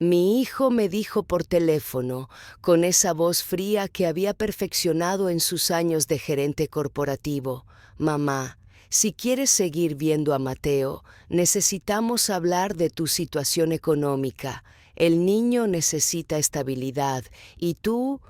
Mi hijo me dijo por teléfono, con esa voz fría que había perfeccionado en sus años de gerente corporativo: mamá, si quieres seguir viendo a Mateo, necesitamos hablar de tu situación económica. El niño necesita estabilidad y tú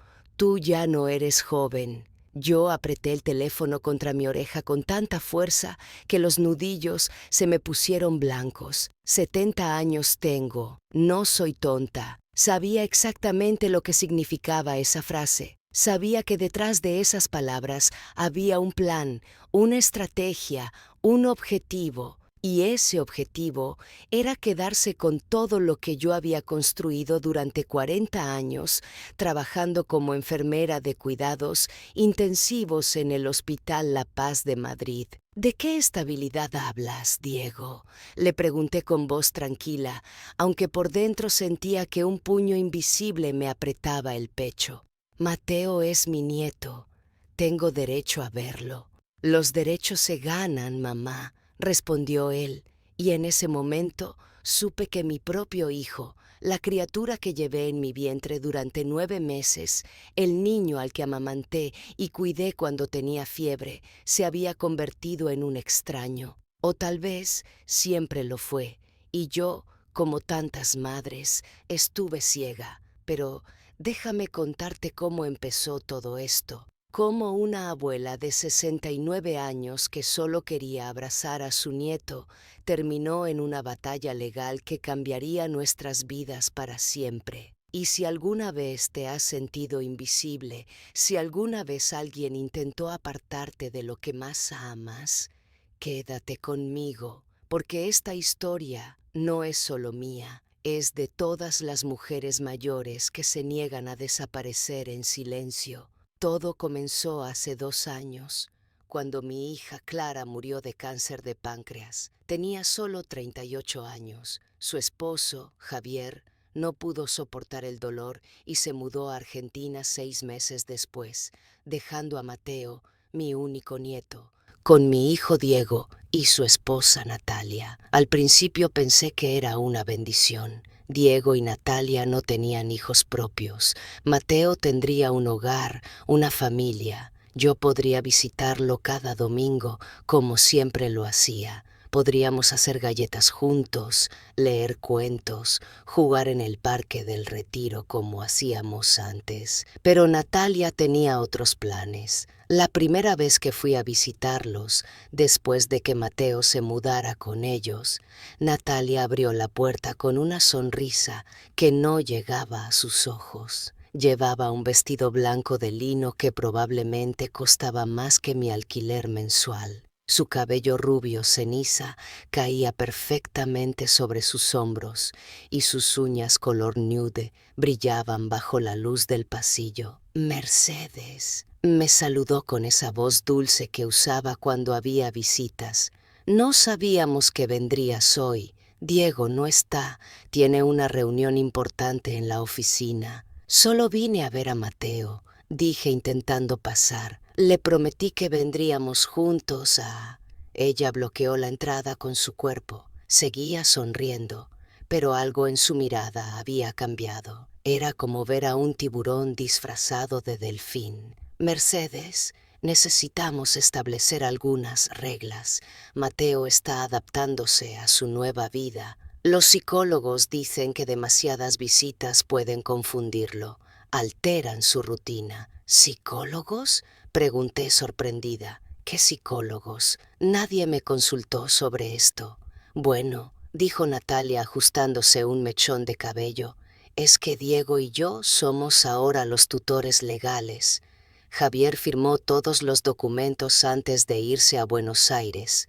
ya no eres joven. Yo apreté el teléfono contra mi oreja con tanta fuerza que los nudillos se me pusieron blancos. 70 años tengo, no soy tonta. Sabía exactamente lo que significaba esa frase. Sabía que detrás de esas palabras había un plan, una estrategia, un objetivo. Y ese objetivo era quedarse con todo lo que yo había construido durante 40 años, trabajando como enfermera de cuidados intensivos en el Hospital La Paz de Madrid. ¿De qué estabilidad hablas, Diego?, le pregunté con voz tranquila, aunque por dentro sentía que un puño invisible me apretaba el pecho. Mateo es mi nieto. Tengo derecho a verlo. Los derechos se ganan, mamá, respondió él, y en ese momento supe que mi propio hijo, la criatura que llevé en mi vientre durante 9 meses, el niño al que amamanté y cuidé cuando tenía fiebre, se había convertido en un extraño. O tal vez siempre lo fue, y yo, como tantas madres, estuve ciega. Pero déjame contarte cómo empezó todo esto. Cómo una abuela de 69 años que solo quería abrazar a su nieto terminó en una batalla legal que cambiaría nuestras vidas para siempre. Y si alguna vez te has sentido invisible, si alguna vez alguien intentó apartarte de lo que más amas, quédate conmigo, porque esta historia no es solo mía, es de todas las mujeres mayores que se niegan a desaparecer en silencio. Todo comenzó hace 2 años, cuando mi hija Clara murió de cáncer de páncreas. Tenía solo 38 años. Su esposo, Javier, no pudo soportar el dolor y se mudó a Argentina 6 meses después, dejando a Mateo, mi único nieto, con mi hijo Diego y su esposa Natalia. Al principio pensé que era una bendición. Diego y Natalia no tenían hijos propios. Mateo tendría un hogar, una familia. Yo podría visitarlo cada domingo, como siempre lo hacía. Podríamos hacer galletas juntos, leer cuentos, jugar en el Parque del Retiro como hacíamos antes. Pero Natalia tenía otros planes. La primera vez que fui a visitarlos, después de que Mateo se mudara con ellos, Natalia abrió la puerta con una sonrisa que no llegaba a sus ojos. Llevaba un vestido blanco de lino que probablemente costaba más que mi alquiler mensual. Su cabello rubio ceniza caía perfectamente sobre sus hombros y sus uñas color nude brillaban bajo la luz del pasillo. Mercedes, me saludó con esa voz dulce que usaba cuando había visitas. No sabíamos que vendrías hoy. Diego no está, tiene una reunión importante en la oficina. Solo vine a ver a Mateo, dije intentando pasar. Le prometí que vendríamos juntos a... Ella bloqueó la entrada con su cuerpo. Seguía sonriendo, pero algo en su mirada había cambiado. Era como ver a un tiburón disfrazado de delfín. Mercedes, necesitamos establecer algunas reglas. Mateo está adaptándose a su nueva vida. Los psicólogos dicen que demasiadas visitas pueden confundirlo, alteran su rutina. ¿Psicólogos?, pregunté sorprendida. ¿Qué psicólogos? Nadie me consultó sobre esto. Bueno, dijo Natalia ajustándose un mechón de cabello, es que Diego y yo somos ahora los tutores legales. Javier firmó todos los documentos antes de irse a Buenos Aires.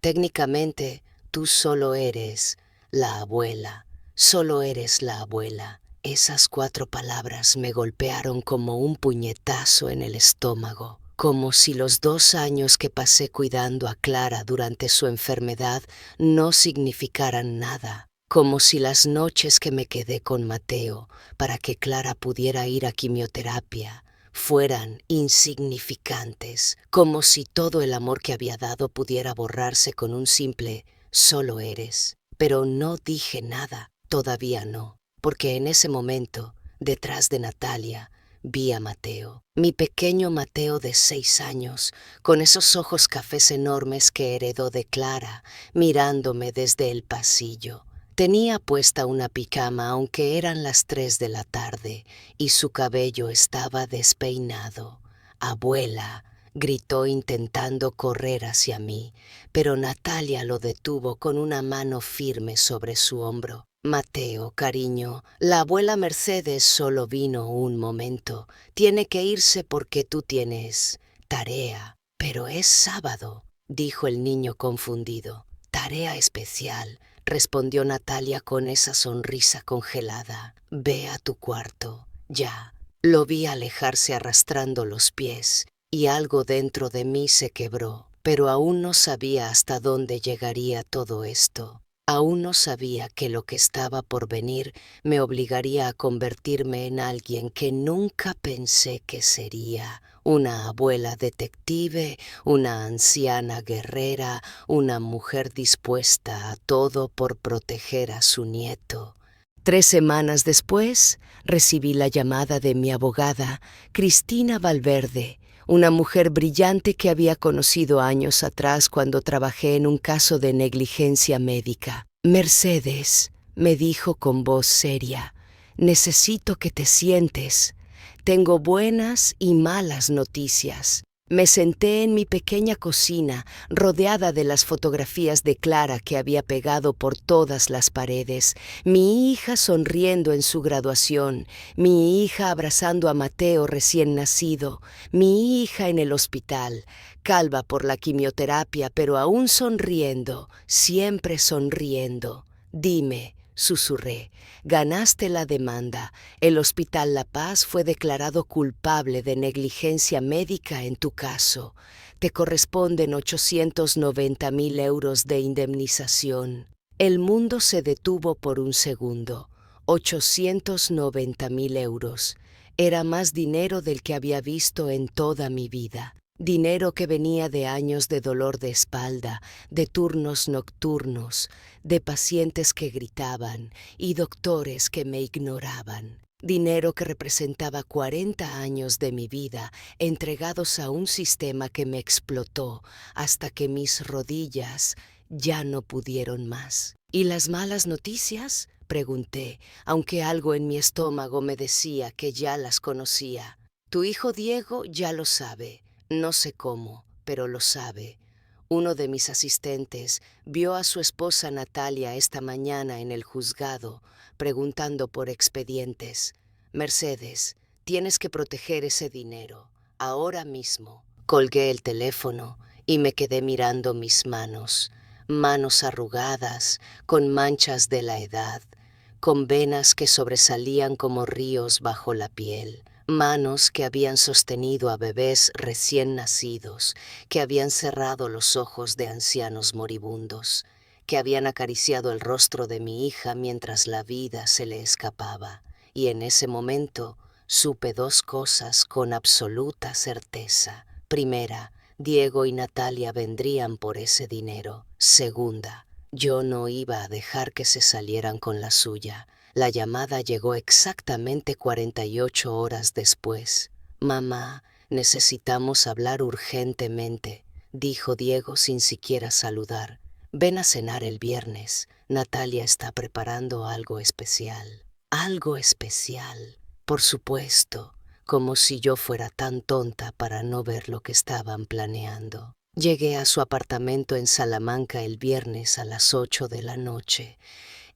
Técnicamente, tú solo eres la abuela, solo eres la abuela. Esas 4 palabras me golpearon como un puñetazo en el estómago, como si los 2 años que pasé cuidando a Clara durante su enfermedad no significaran nada, como si las noches que me quedé con Mateo para que Clara pudiera ir a quimioterapia fueran insignificantes, como si todo el amor que había dado pudiera borrarse con un simple «solo eres». Pero no dije nada, todavía no. porque en ese momento, detrás de Natalia, vi a Mateo, mi pequeño Mateo de 6 años, con esos ojos cafés enormes que heredó de Clara, mirándome desde el pasillo. Tenía puesta una pijama aunque eran las 3 de la tarde y su cabello estaba despeinado. «Abuela», gritó intentando correr hacia mí, pero Natalia lo detuvo con una mano firme sobre su hombro. «Mateo, cariño, la abuela Mercedes solo vino un momento. Tiene que irse porque tú tienes tarea». «Pero es sábado», dijo el niño confundido. «Tarea especial», respondió Natalia con esa sonrisa congelada. «Ve a tu cuarto, ya». Lo vi alejarse arrastrando los pies y algo dentro de mí se quebró, pero aún no sabía hasta dónde llegaría todo esto. Aún no sabía que lo que estaba por venir me obligaría a convertirme en alguien que nunca pensé que sería. Una abuela detective, una anciana guerrera, una mujer dispuesta a todo por proteger a su nieto. 3 semanas después, recibí la llamada de mi abogada, Cristina Valverde, una mujer brillante que había conocido años atrás cuando trabajé en un caso de negligencia médica. «Mercedes», me dijo con voz seria, «necesito que te sientes. Tengo buenas y malas noticias». Me senté en mi pequeña cocina, rodeada de las fotografías de Clara que había pegado por todas las paredes, mi hija sonriendo en su graduación, mi hija abrazando a Mateo recién nacido, mi hija en el hospital, calva por la quimioterapia, pero aún sonriendo, siempre sonriendo. «Dime», susurré, «ganaste la demanda. El Hospital La Paz fue declarado culpable de negligencia médica en tu caso. Te corresponden 890.000 euros de indemnización». El mundo se detuvo por un segundo. 890.000 euros. Era más dinero del que había visto en toda mi vida. Dinero que venía de años de dolor de espalda, de turnos nocturnos, de pacientes que gritaban y doctores que me ignoraban. Dinero que representaba 40 años de mi vida entregados a un sistema que me explotó hasta que mis rodillas ya no pudieron más. ¿Y las malas noticias?, pregunté, aunque algo en mi estómago me decía que ya las conocía. «Tu hijo Diego ya lo sabe. No sé cómo, pero lo sabe. Uno de mis asistentes vio a su esposa Natalia esta mañana en el juzgado, preguntando por expedientes. Mercedes, tienes que proteger ese dinero, ahora mismo». Colgué el teléfono y me quedé mirando mis manos arrugadas, con manchas de la edad, con venas que sobresalían como ríos bajo la piel. Manos que habían sostenido a bebés recién nacidos, que habían cerrado los ojos de ancianos moribundos, que habían acariciado el rostro de mi hija mientras la vida se le escapaba. Y en ese momento supe 2 cosas con absoluta certeza. Primera, Diego y Natalia vendrían por ese dinero. Segunda, yo no iba a dejar que se salieran con la suya. La llamada llegó exactamente 48 horas después. «Mamá, necesitamos hablar urgentemente», dijo Diego sin siquiera saludar. «Ven a cenar el viernes. Natalia está preparando algo especial». «Algo especial», por supuesto, como si yo fuera tan tonta para no ver lo que estaban planeando. Llegué a su apartamento en Salamanca el viernes a las 8 de la noche.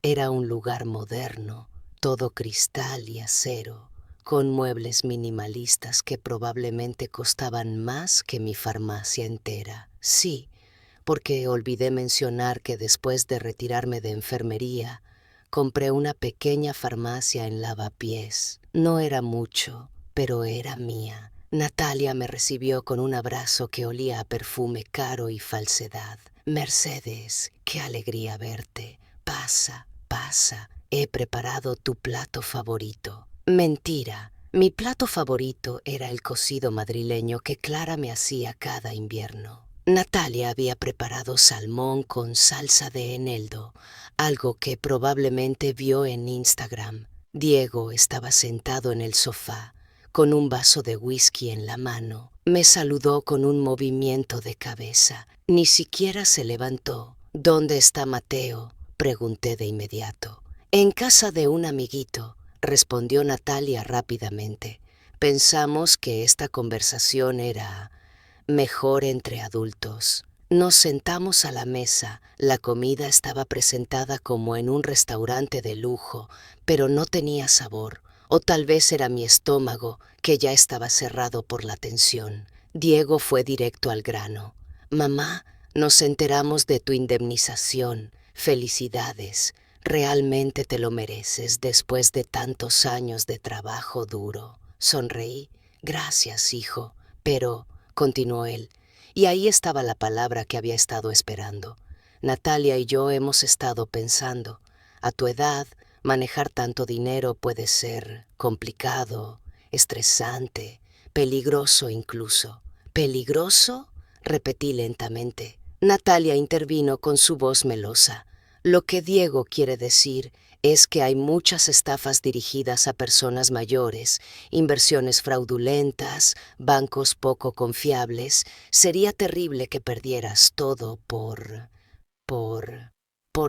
Era un lugar moderno, todo cristal y acero, con muebles minimalistas que probablemente costaban más que mi farmacia entera. Sí, porque olvidé mencionar que después de retirarme de enfermería, compré una pequeña farmacia en Lavapiés. No era mucho, pero era mía. Natalia me recibió con un abrazo que olía a perfume caro y falsedad. «Mercedes, qué alegría verte. Pasa, pasa. He preparado tu plato favorito». Mentira. Mi plato favorito era el cocido madrileño que Clara me hacía cada invierno. Natalia había preparado salmón con salsa de eneldo, algo que probablemente vio en Instagram. Diego estaba sentado en el sofá, con un vaso de whisky en la mano. Me saludó con un movimiento de cabeza. Ni siquiera se levantó. ¿Dónde está Mateo?, pregunté de inmediato. En casa de un amiguito, respondió Natalia rápidamente. Pensamos que esta conversación era mejor entre adultos. Nos sentamos a la mesa. La comida estaba presentada como en un restaurante de lujo, pero no tenía sabor. O tal vez era mi estómago, que ya estaba cerrado por la tensión. Diego fue directo al grano. Mamá, nos enteramos de tu indemnización. Felicidades. Realmente te lo mereces después de tantos años de trabajo duro. Sonreí. Gracias, hijo. Pero, continuó él, y ahí estaba la palabra que había estado esperando. Natalia y yo hemos estado pensando. A tu edad, manejar tanto dinero puede ser complicado, estresante, peligroso incluso. ¿Peligroso?, repetí lentamente. Natalia intervino con su voz melosa. Lo que Diego quiere decir es que hay muchas estafas dirigidas a personas mayores, inversiones fraudulentas, bancos poco confiables. Sería terrible que perdieras todo por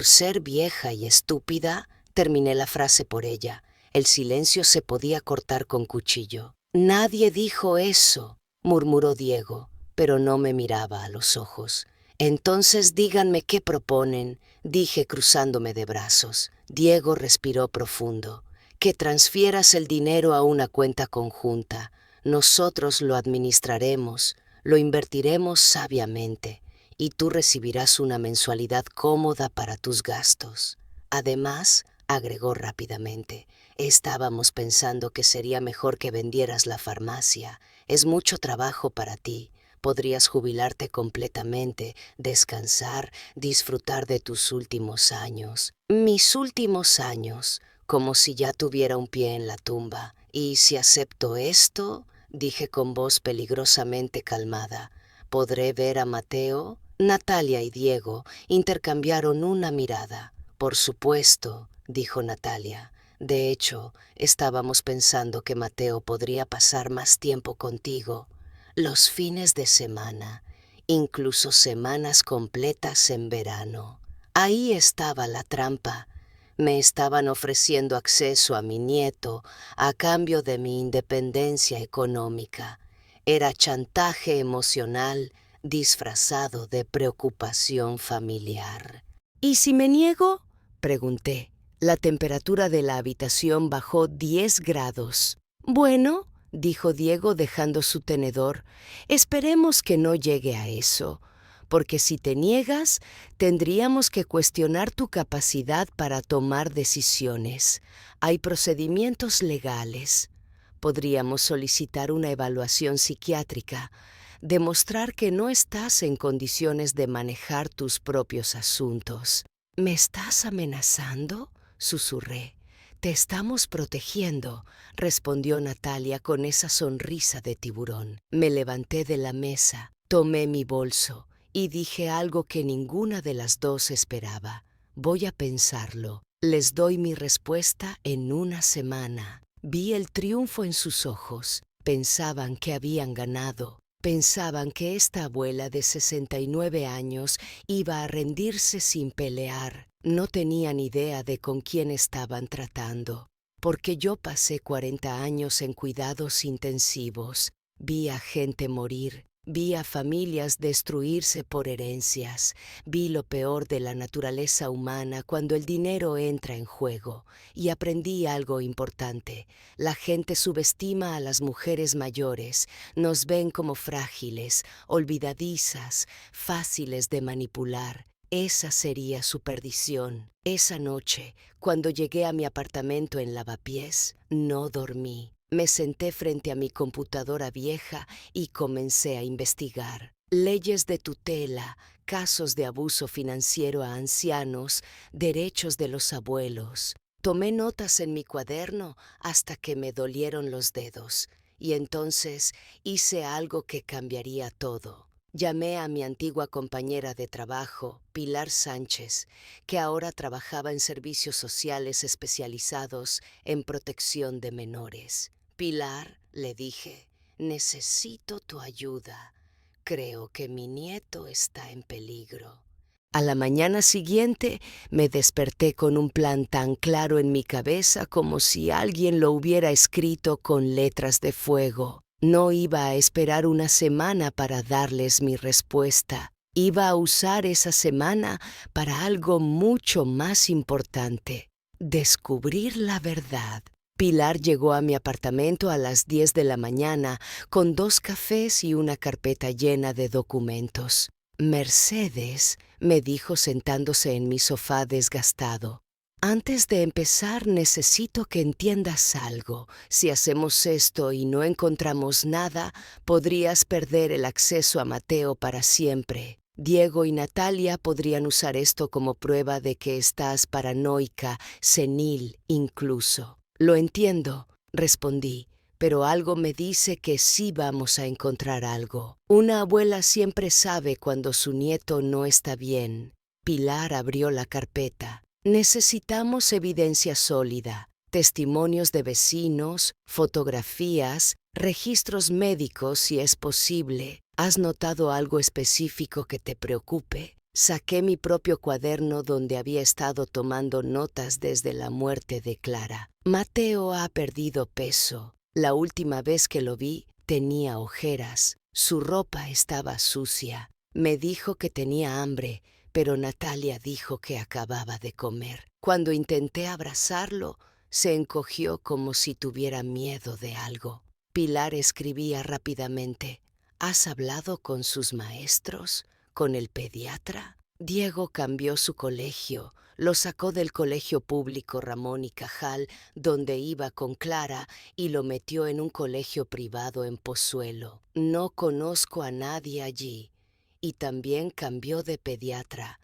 ser vieja y estúpida. Terminé la frase por ella. El silencio se podía cortar con cuchillo. Nadie dijo eso, murmuró Diego, pero no me miraba a los ojos. Entonces díganme qué proponen, dije cruzándome de brazos. Diego respiró profundo. Que transfieras el dinero a una cuenta conjunta. Nosotros lo administraremos, lo invertiremos sabiamente, y tú recibirás una mensualidad cómoda para tus gastos. Además, agregó rápidamente, estábamos pensando que sería mejor que vendieras la farmacia. Es mucho trabajo para ti. Podrías jubilarte completamente, descansar, disfrutar de tus últimos años. Mis últimos años, como si ya tuviera un pie en la tumba. ¿Y si acepto esto?, dije con voz peligrosamente calmada. ¿Podré ver a Mateo? Natalia y Diego intercambiaron una mirada. Por supuesto, dijo Natalia. De hecho, estábamos pensando que Mateo podría pasar más tiempo contigo. Los fines de semana, incluso semanas completas en verano. Ahí estaba la trampa. Me estaban ofreciendo acceso a mi nieto a cambio de mi independencia económica. Era chantaje emocional disfrazado de preocupación familiar. ¿Y si me niego?, pregunté. La temperatura de la habitación bajó 10 grados. Bueno, dijo Diego dejando su tenedor, esperemos que no llegue a eso, porque si te niegas, tendríamos que cuestionar tu capacidad para tomar decisiones. Hay procedimientos legales. Podríamos solicitar una evaluación psiquiátrica, demostrar que no estás en condiciones de manejar tus propios asuntos. ¿Me estás amenazando?, susurré. Te estamos protegiendo, respondió Natalia con esa sonrisa de tiburón. Me levanté de la mesa, tomé mi bolso y dije algo que ninguna de las dos esperaba. Voy a pensarlo. Les doy mi respuesta en una semana. Vi el triunfo en sus ojos. Pensaban que habían ganado. Pensaban que esta abuela de 69 años iba a rendirse sin pelear. No tenían idea de con quién estaban tratando, porque yo pasé 40 años en cuidados intensivos. Vi a gente morir, vi a familias destruirse por herencias, vi lo peor de la naturaleza humana cuando el dinero entra en juego, y aprendí algo importante. La gente subestima a las mujeres mayores, nos ven como frágiles, olvidadizas, fáciles de manipular. Esa sería su perdición. Esa noche, cuando llegué a mi apartamento en Lavapiés, no dormí. Me senté frente a mi computadora vieja y comencé a investigar. Leyes de tutela, casos de abuso financiero a ancianos, derechos de los abuelos. Tomé notas en mi cuaderno hasta que me dolieron los dedos, y entonces hice algo que cambiaría todo. Llamé a mi antigua compañera de trabajo, Pilar Sánchez, que ahora trabajaba en servicios sociales especializados en protección de menores. Pilar, le dije, necesito tu ayuda. Creo que mi nieto está en peligro. A la mañana siguiente me desperté con un plan tan claro en mi cabeza como si alguien lo hubiera escrito con letras de fuego. No iba a esperar una semana para darles mi respuesta. Iba a usar esa semana para algo mucho más importante: descubrir la verdad. Pilar llegó a mi apartamento a las 10 de la mañana con 2 cafés y una carpeta llena de documentos. Mercedes, me dijo sentándose en mi sofá desgastado, antes de empezar necesito que entiendas algo. Si hacemos esto y no encontramos nada, podrías perder el acceso a Mateo para siempre. Diego y Natalia podrían usar esto como prueba de que estás paranoica, senil incluso. Lo entiendo, respondí, pero algo me dice que sí vamos a encontrar algo. Una abuela siempre sabe cuando su nieto no está bien. Pilar abrió la carpeta. Necesitamos evidencia sólida, testimonios de vecinos, fotografías, registros médicos si es posible. ¿Has notado algo específico que te preocupe? Saqué mi propio cuaderno donde había estado tomando notas desde la muerte de Clara. Mateo ha perdido peso. La última vez que lo vi tenía ojeras. Su ropa estaba sucia. Me dijo que tenía hambre, pero Natalia dijo que acababa de comer. Cuando intenté abrazarlo, se encogió como si tuviera miedo de algo. Pilar escribía rápidamente. ¿Has hablado con sus maestros? ¿Con el pediatra? Diego cambió su colegio. Lo sacó del colegio público Ramón y Cajal, donde iba con Clara, y lo metió en un colegio privado en Pozuelo. No conozco a nadie allí. Y también cambió de pediatra.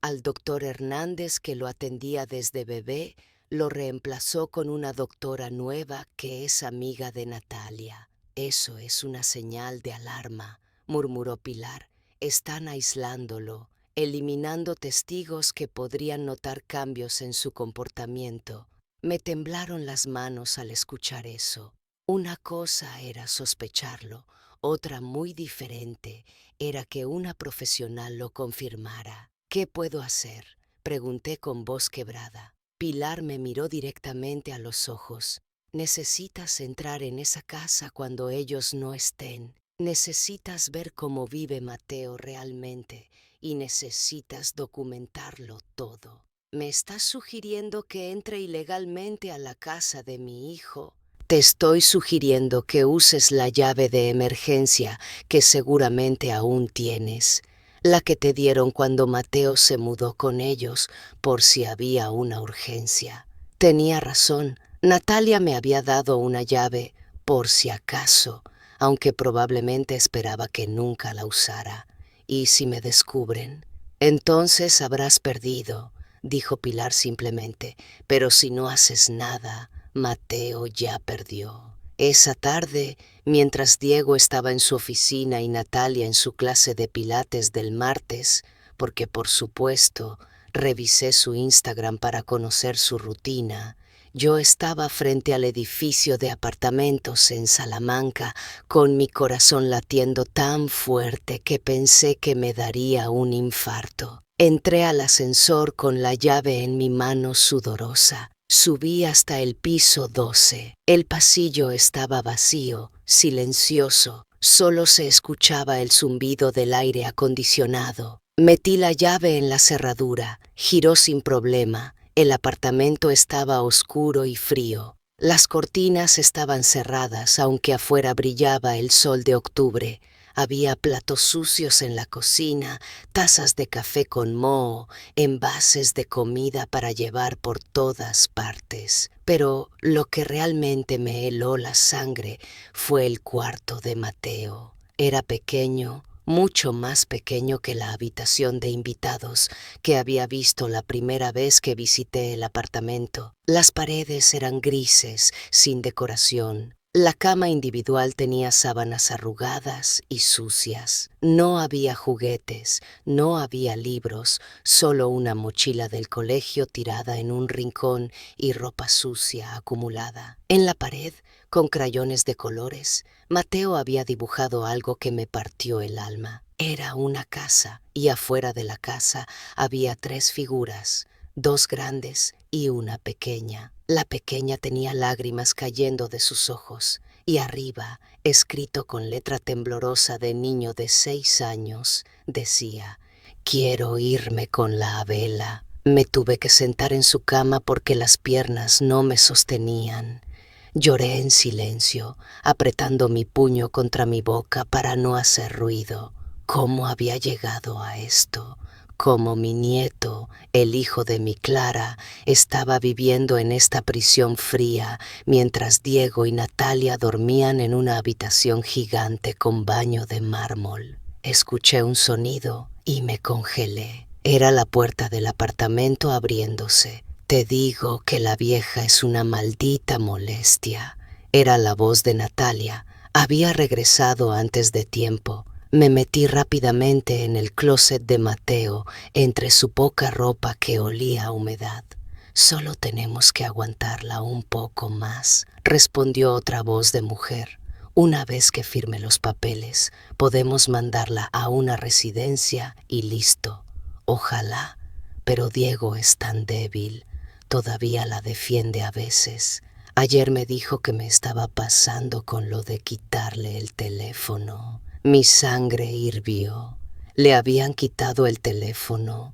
Al doctor Hernández, que lo atendía desde bebé, lo reemplazó con una doctora nueva que es amiga de Natalia. Eso es una señal de alarma, murmuró Pilar. Están aislándolo, eliminando testigos que podrían notar cambios en su comportamiento. Me temblaron las manos al escuchar eso. Una cosa era sospecharlo, otra muy diferente era que una profesional lo confirmara. ¿Qué puedo hacer?, pregunté con voz quebrada. Pilar me miró directamente a los ojos. Necesitas entrar en esa casa cuando ellos no estén. Necesitas ver cómo vive Mateo realmente y necesitas documentarlo todo. ¿Me estás sugiriendo que entre ilegalmente a la casa de mi hijo? Te estoy sugiriendo que uses la llave de emergencia que seguramente aún tienes, la que te dieron cuando Mateo se mudó con ellos por si había una urgencia. Tenía razón, Natalia me había dado una llave por si acaso, aunque probablemente esperaba que nunca la usara. ¿Y si me descubren? Entonces habrás perdido, dijo Pilar simplemente, pero si no haces nada, Mateo ya perdió. Esa tarde, mientras Diego estaba en su oficina y Natalia en su clase de pilates del martes, porque por supuesto revisé su Instagram para conocer su rutina, yo estaba frente al edificio de apartamentos en Salamanca con mi corazón latiendo tan fuerte que pensé que me daría un infarto. Entré al ascensor con la llave en mi mano sudorosa. Subí hasta el piso 12. El pasillo estaba vacío, silencioso. Solo se escuchaba el zumbido del aire acondicionado. Metí la llave en la cerradura. Giró sin problema. El apartamento estaba oscuro y frío. Las cortinas estaban cerradas, aunque afuera brillaba el sol de octubre. Había platos sucios en la cocina, tazas de café con moho, envases de comida para llevar por todas partes. Pero lo que realmente me heló la sangre fue el cuarto de Mateo. Era pequeño, mucho más pequeño que la habitación de invitados que había visto la primera vez que visité el apartamento. Las paredes eran grises, sin decoración. La cama individual tenía sábanas arrugadas y sucias. No había juguetes, no había libros, solo una mochila del colegio tirada en un rincón y ropa sucia acumulada. En la pared, con crayones de colores, Mateo había dibujado algo que me partió el alma. Era una casa, y afuera de la casa había 3 figuras, 2 grandes y una pequeña. La pequeña tenía lágrimas cayendo de sus ojos, y arriba, escrito con letra temblorosa de niño de 6 años, decía: «Quiero irme con la Abela». Me tuve que sentar en su cama porque las piernas no me sostenían. Lloré en silencio, apretando mi puño contra mi boca para no hacer ruido. ¿Cómo había llegado a esto? Cómo mi nieto, el hijo de mi Clara, estaba viviendo en esta prisión fría mientras Diego y Natalia dormían en una habitación gigante con baño de mármol. Escuché un sonido y me congelé. Era la puerta del apartamento abriéndose. «Te digo que la vieja es una maldita molestia». Era la voz de Natalia. Había regresado antes de tiempo. Me metí rápidamente en el closet de Mateo, entre su poca ropa que olía a humedad. «Solo tenemos que aguantarla un poco más», respondió otra voz de mujer. «Una vez que firme los papeles, podemos mandarla a una residencia y listo. Ojalá, pero Diego es tan débil. Todavía la defiende a veces. Ayer me dijo que me estaba pasando con lo de quitarle el teléfono». Mi sangre hirvió. Le habían quitado el teléfono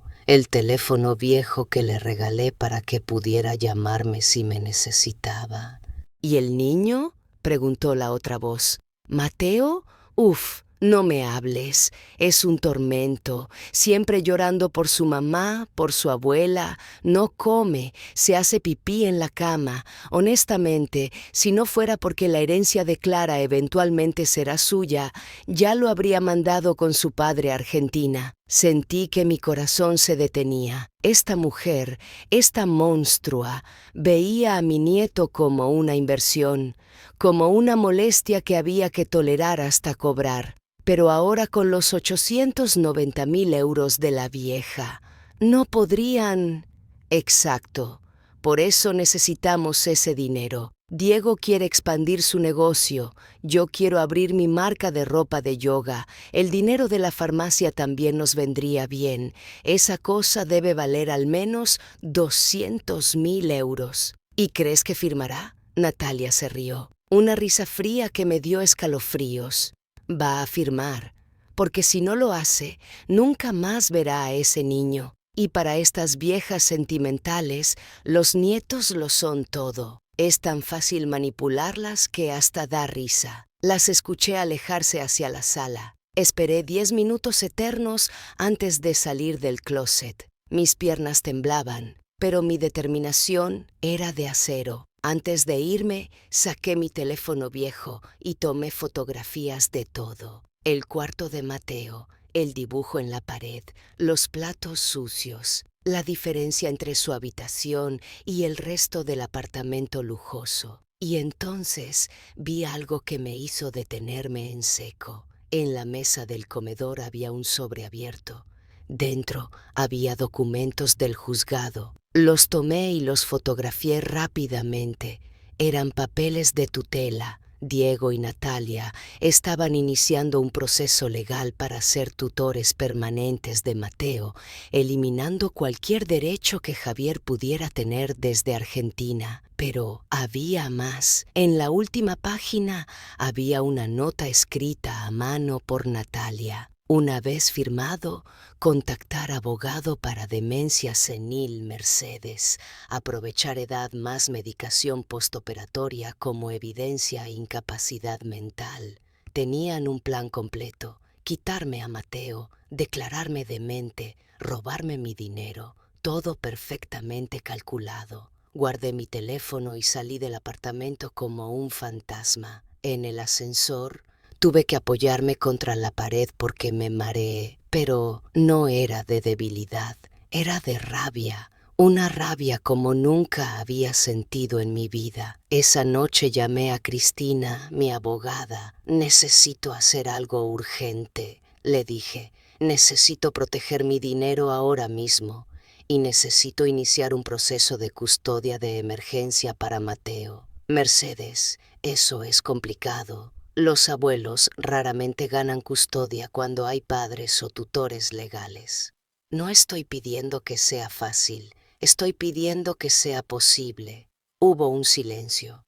viejo que le regalé para que pudiera llamarme si me necesitaba. «¿Y el niño?», preguntó la otra voz. «¿Mateo? Uf, no me hables. Es un tormento. Siempre llorando por su mamá, por su abuela. No come, se hace pipí en la cama. Honestamente, si no fuera porque la herencia de Clara eventualmente será suya, ya lo habría mandado con su padre a Argentina». Sentí que mi corazón se detenía. Esta mujer, esta monstrua, veía a mi nieto como una inversión, como una molestia que había que tolerar hasta cobrar. Pero ahora con los 890.000 euros de la vieja, no podrían... Exacto. Por eso necesitamos ese dinero. Diego quiere expandir su negocio. Yo quiero abrir mi marca de ropa de yoga. El dinero de la farmacia también nos vendría bien. Esa cosa debe valer al menos 200.000 euros. ¿Y crees que firmará? Natalia se rió. Una risa fría que me dio escalofríos. Va a firmar, porque si no lo hace, nunca más verá a ese niño. Y para estas viejas sentimentales, los nietos lo son todo. Es tan fácil manipularlas que hasta da risa. Las escuché alejarse hacia la sala. Esperé 10 minutos eternos antes de salir del closet. Mis piernas temblaban, pero mi determinación era de acero. Antes de irme, saqué mi teléfono viejo y tomé fotografías de todo. El cuarto de Mateo, el dibujo en la pared, los platos sucios, la diferencia entre su habitación y el resto del apartamento lujoso. Y entonces vi algo que me hizo detenerme en seco. En la mesa del comedor había un sobre abierto. Dentro había documentos del juzgado. Los tomé y los fotografié rápidamente. Eran papeles de tutela. Diego y Natalia estaban iniciando un proceso legal para ser tutores permanentes de Mateo, eliminando cualquier derecho que Javier pudiera tener desde Argentina. Pero había más. En la última página había una nota escrita a mano por Natalia. Una vez firmado, contactar abogado para demencia senil Mercedes, aprovechar edad más medicación postoperatoria como evidencia e incapacidad mental. Tenían un plan completo: quitarme a Mateo, declararme demente, robarme mi dinero, todo perfectamente calculado. Guardé mi teléfono y salí del apartamento como un fantasma. En el ascensor tuve que apoyarme contra la pared porque me mareé, pero no era de debilidad, era de rabia, una rabia como nunca había sentido en mi vida. Esa noche llamé a Cristina, mi abogada. Necesito hacer algo urgente, le dije. Necesito proteger mi dinero ahora mismo y necesito iniciar un proceso de custodia de emergencia para Mateo. Mercedes, eso es complicado. Los abuelos raramente ganan custodia cuando hay padres o tutores legales. No estoy pidiendo que sea fácil, estoy pidiendo que sea posible. Hubo un silencio.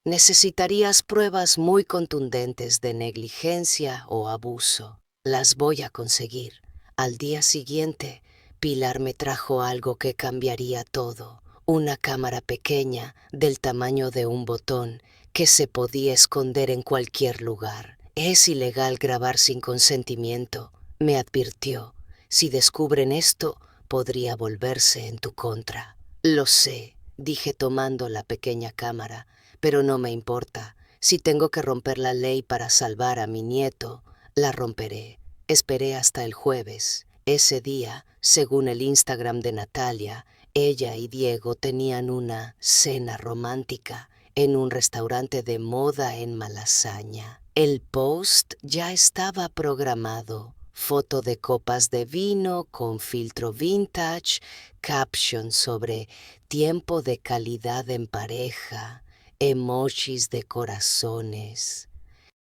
Necesitarías pruebas muy contundentes de negligencia o abuso. Las voy a conseguir. Al día siguiente, Pilar me trajo algo que cambiaría todo. Una cámara pequeña del tamaño de un botón que se podía esconder en cualquier lugar. Es ilegal grabar sin consentimiento, me advirtió. Si descubren esto, podría volverse en tu contra. Lo sé, dije tomando la pequeña cámara, pero no me importa. Si tengo que romper la ley para salvar a mi nieto, la romperé. Esperé hasta el jueves. Ese día, según el Instagram de Natalia, ella y Diego tenían una cena romántica en un restaurante de moda en Malasaña. El post ya estaba programado. Foto de copas de vino con filtro vintage, caption sobre tiempo de calidad en pareja, emojis de corazones.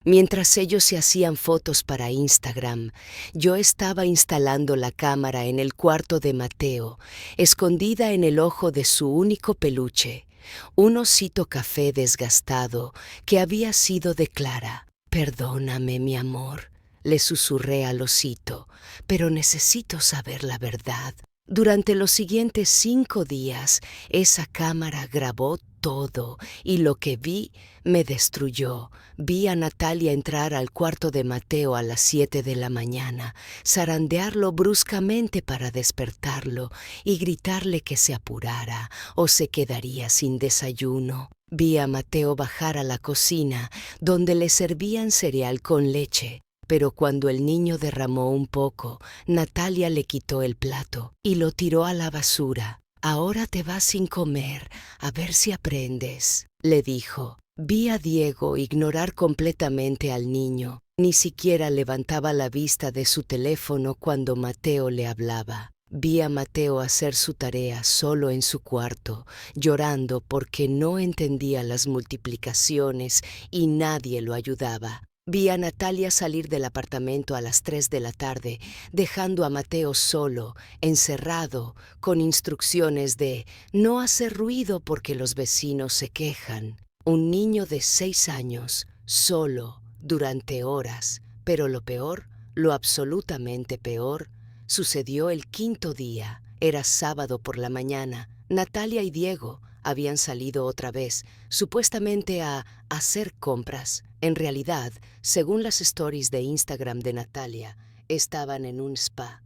Mientras ellos se hacían fotos para Instagram, yo estaba instalando la cámara en el cuarto de Mateo, escondida en el ojo de su único peluche, un osito café desgastado que había sido de Clara. Perdóname, mi amor, le susurré al osito, pero necesito saber la verdad. Durante los siguientes 5 días, esa cámara grabó todo y lo que vi me destruyó. Vi a Natalia entrar al cuarto de Mateo a las 7 de la mañana, zarandearlo bruscamente para despertarlo y gritarle que se apurara o se quedaría sin desayuno. Vi a Mateo bajar a la cocina, donde le servían cereal con leche. Pero cuando el niño derramó un poco, Natalia le quitó el plato y lo tiró a la basura. Ahora te vas sin comer, a ver si aprendes, le dijo. Vi a Diego ignorar completamente al niño. Ni siquiera levantaba la vista de su teléfono cuando Mateo le hablaba. Vi a Mateo hacer su tarea solo en su cuarto, llorando porque no entendía las multiplicaciones y nadie lo ayudaba. Vi a Natalia salir del apartamento a las 3 de la tarde, dejando a Mateo solo, encerrado, con instrucciones de no hacer ruido porque los vecinos se quejan. Un niño de 6 años, solo, durante horas. Pero lo peor, lo absolutamente peor, sucedió el 5.º día. Era sábado por la mañana. Natalia y Diego habían salido otra vez, supuestamente a hacer compras. En realidad, según las stories de Instagram de Natalia, estaban en un spa.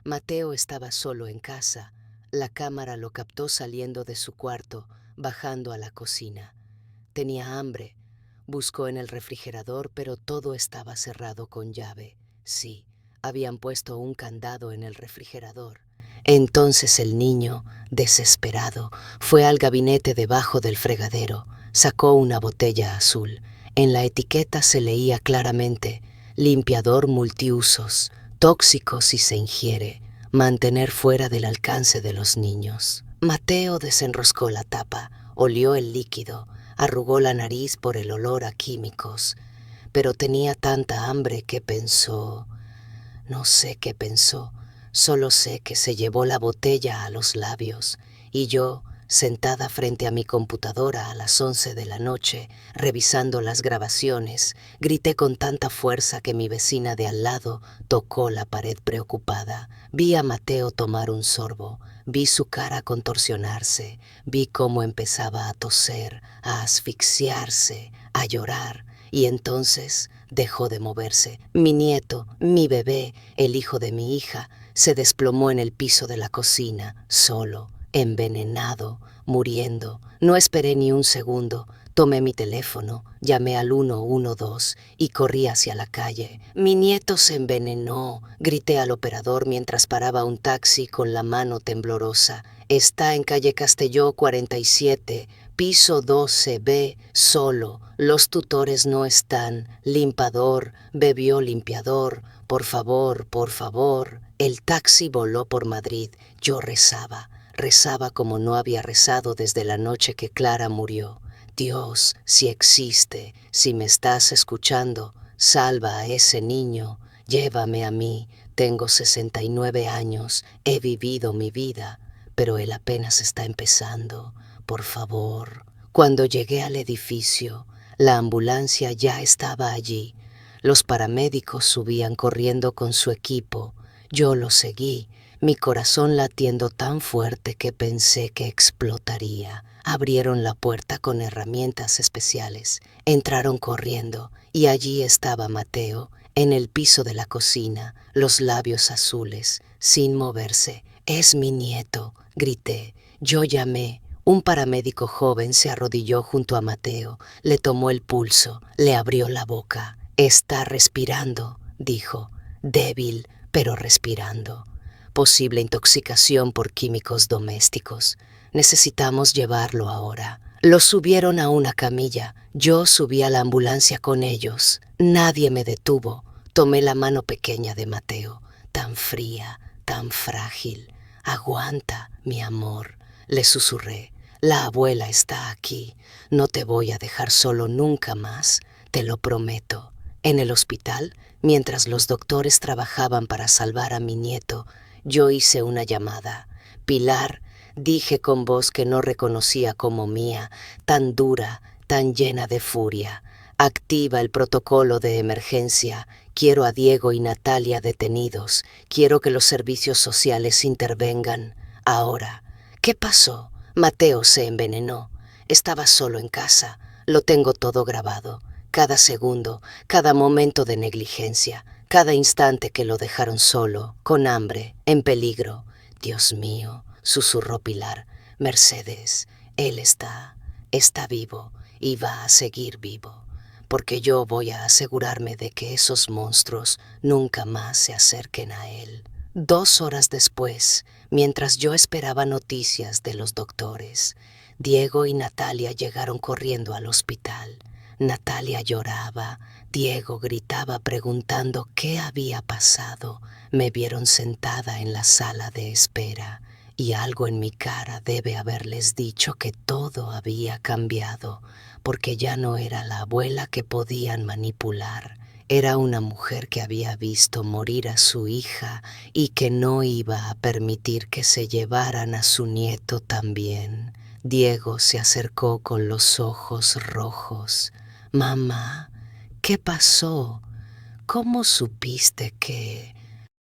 Mateo estaba solo en casa. La cámara lo captó saliendo de su cuarto, bajando a la cocina. Tenía hambre. Buscó en el refrigerador, pero todo estaba cerrado con llave. Sí, habían puesto un candado en el refrigerador. Entonces el niño, desesperado, fue al gabinete debajo del fregadero. Sacó una botella azul. En la etiqueta se leía claramente: limpiador multiusos, tóxico si se ingiere, mantener fuera del alcance de los niños. Mateo desenroscó la tapa, olió el líquido, arrugó la nariz por el olor a químicos, pero tenía tanta hambre que pensó. No sé qué pensó, solo sé que se llevó la botella a los labios y yo, sentada frente a mi computadora a las 11 de la noche, revisando las grabaciones, grité con tanta fuerza que mi vecina de al lado tocó la pared preocupada. Vi a Mateo tomar un sorbo, vi su cara contorsionarse, vi cómo empezaba a toser, a asfixiarse, a llorar, y entonces dejó de moverse. Mi nieto, mi bebé, el hijo de mi hija, se desplomó en el piso de la cocina, solo, envenenado, muriendo. No esperé ni un segundo. Tomé mi teléfono, llamé al 112 y corrí hacia la calle. Mi nieto se envenenó, grité al operador mientras paraba un taxi con la mano temblorosa. Está en calle Castelló 47, piso 12B, solo. Los tutores no están. Limpador, bebió limpiador. Por favor, por favor. El taxi voló por Madrid. Yo rezaba como no había rezado desde la noche que Clara murió. Dios, si existe, si me estás escuchando, salva a ese niño, llévame a mí. Tengo 69 años, he vivido mi vida, pero él apenas está empezando. Por favor. Cuando llegué al edificio, la ambulancia ya estaba allí. Los paramédicos subían corriendo con su equipo. Yo los seguí, mi corazón latiendo tan fuerte que pensé que explotaría. Abrieron la puerta con herramientas especiales. Entraron corriendo y allí estaba Mateo, en el piso de la cocina, los labios azules, sin moverse. «Es mi nieto», grité. Yo llamé. Un paramédico joven se arrodilló junto a Mateo, le tomó el pulso, le abrió la boca. «Está respirando», dijo. «Débil, pero respirando. Posible intoxicación por químicos domésticos. Necesitamos llevarlo ahora». Los subieron a una camilla. Yo subí a la ambulancia con ellos. Nadie me detuvo. Tomé la mano pequeña de Mateo, tan fría, tan frágil. «Aguanta, mi amor», le susurré. «La abuela está aquí. No te voy a dejar solo nunca más, te lo prometo». En el hospital, mientras los doctores trabajaban para salvar a mi nieto, yo hice una llamada. «Pilar», dije con voz que no reconocía como mía, tan dura, tan llena de furia. «Activa el protocolo de emergencia. Quiero a Diego y Natalia detenidos. Quiero que los servicios sociales intervengan. Ahora». «¿Qué pasó?» «Mateo se envenenó. Estaba solo en casa. Lo tengo todo grabado. Cada segundo, cada momento de negligencia, cada instante que lo dejaron solo, con hambre, en peligro». «Dios mío», susurró Pilar. «Mercedes, él está vivo y va a seguir vivo, porque yo voy a asegurarme de que esos monstruos nunca más se acerquen a él». 2 horas después, mientras yo esperaba noticias de los doctores, Diego y Natalia llegaron corriendo al hospital. Natalia lloraba, Diego gritaba preguntando qué había pasado. Me vieron sentada en la sala de espera y algo en mi cara debe haberles dicho que todo había cambiado, porque ya no era la abuela que podían manipular. Era una mujer que había visto morir a su hija y que no iba a permitir que se llevaran a su nieto también. Diego se acercó con los ojos rojos. «Mamá, ¿qué pasó? ¿Cómo supiste que...?»